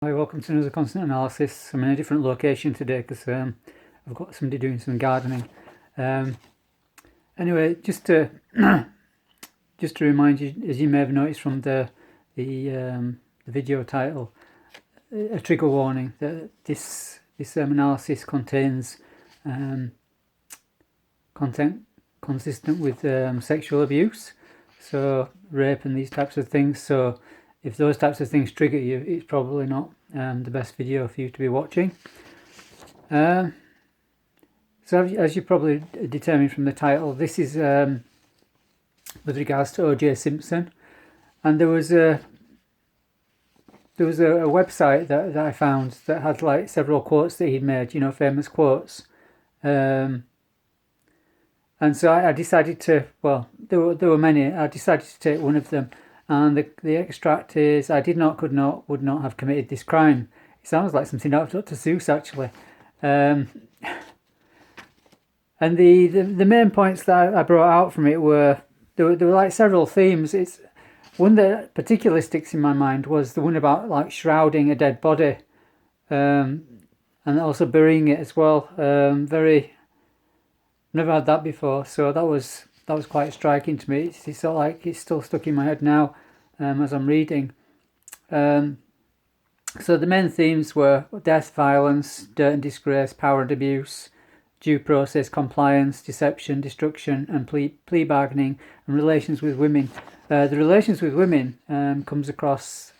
Hi, welcome to another consonant analysis. I'm in a different location today because I've got somebody doing some gardening. Anyway, just to just to remind you, as you may have noticed from the video title, a trigger warning that this analysis contains content consistent with sexual abuse, so rape and these types of things. So if those types of things trigger you, it's probably not the best video for you to be watching. So as you probably determined from the title, this is with regards to O.J. Simpson, and there was a website that I found that had like several quotes that he'd made, famous quotes. And so I decided to, well, there were many. I decided to take one of them. And the extract is, I did not, could not, would not have committed this crime. It sounds like something out of Dr. Seuss, actually. And the main points that I brought out from it were, there were like several themes. It's one that particularly sticks in my mind was the one about like shrouding a dead body, and also burying it as well. Never had that before, so that was quite striking to me. It's sort of like it's still stuck in my head now as I'm reading. So the main themes were death, violence, dirt and disgrace, power and abuse, due process, compliance, deception, destruction, and plea bargaining, and relations with women. The relations with women comes across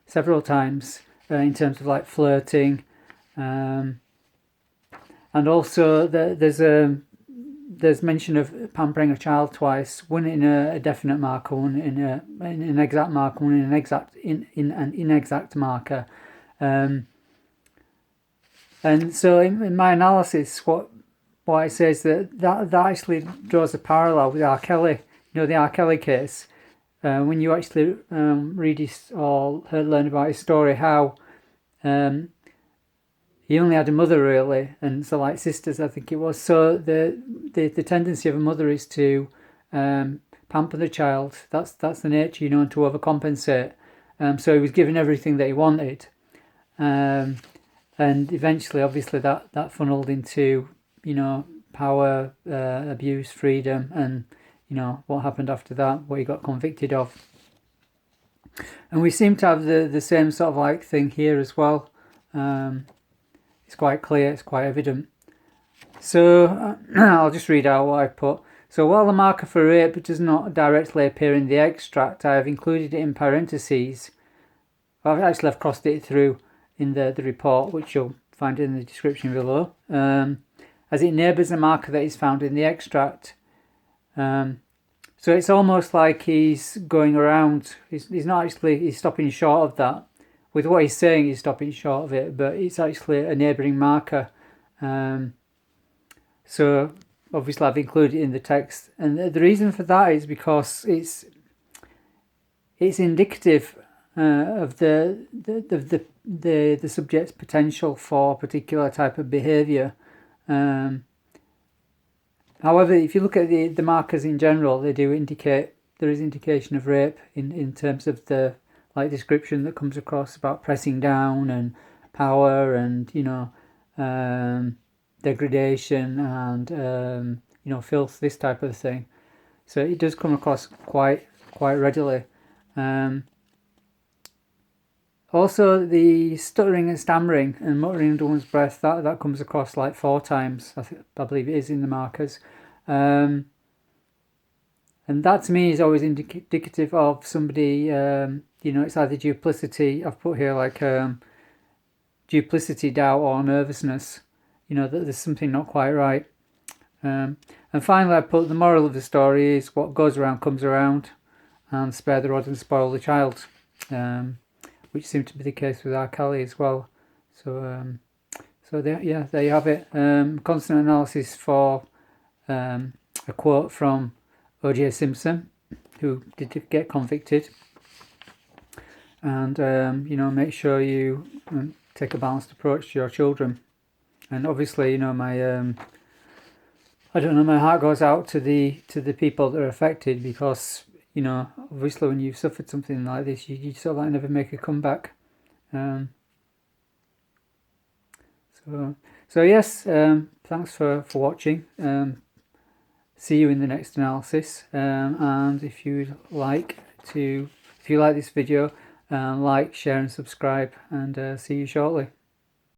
several times in terms of like flirting, and also there's mention of pampering a child twice, one in a definite marker, one in an exact marker, one in an inexact marker. And so in my analysis, what I say is that actually draws a parallel with R. Kelly. The R. Kelly case. When you actually read his or learn about his story, how he only had a mother really, and so like sisters, I think it was. So the tendency of a mother is to pamper the child. That's the nature, and to overcompensate. So he was given everything that he wanted, and eventually, obviously, that funneled into power, abuse, freedom, and what happened after that, what he got convicted of. And we seem to have the same sort of like thing here as well. It's quite clear, it's quite evident. So I'll just read out what I put. So while the marker for rape does not directly appear in the extract, I have included it in parentheses. I've crossed it through in the report, which you'll find in the description below, as it neighbours a marker that is found in the extract. So it's almost like he's going around, he's not actually, he's stopping short of that. With what he's saying, he's stopping short of it, but it's actually a neighbouring marker. So obviously I've included it in the text, and the reason for that is because it's indicative of the subject's potential for a particular type of behaviour. However, if you look at the markers in general, they do indicate there is indication of rape in terms of the description that comes across about pressing down and power and degradation and filth, this type of thing. So it does come across quite readily. Also, the stuttering and stammering and muttering under one's breath, that comes across like 4 times. I believe it is in the markers. And that to me is always indicative of somebody, it's either duplicity, I've put here like duplicity, doubt, or nervousness, that there's something not quite right. And finally I put the moral of the story is what goes around comes around, and spare the rod and spoil the child, which seemed to be the case with R. Kelly as well. So there you have it. Consonant analysis for a quote from O.J. Simpson, who did get convicted. And make sure you take a balanced approach to your children. And obviously, my my heart goes out to the people that are affected, because obviously when you've suffered something like this, you sort of like never make a comeback. So yes, thanks for watching. See you in the next analysis. And if you like this video, like, share and subscribe, and see you shortly.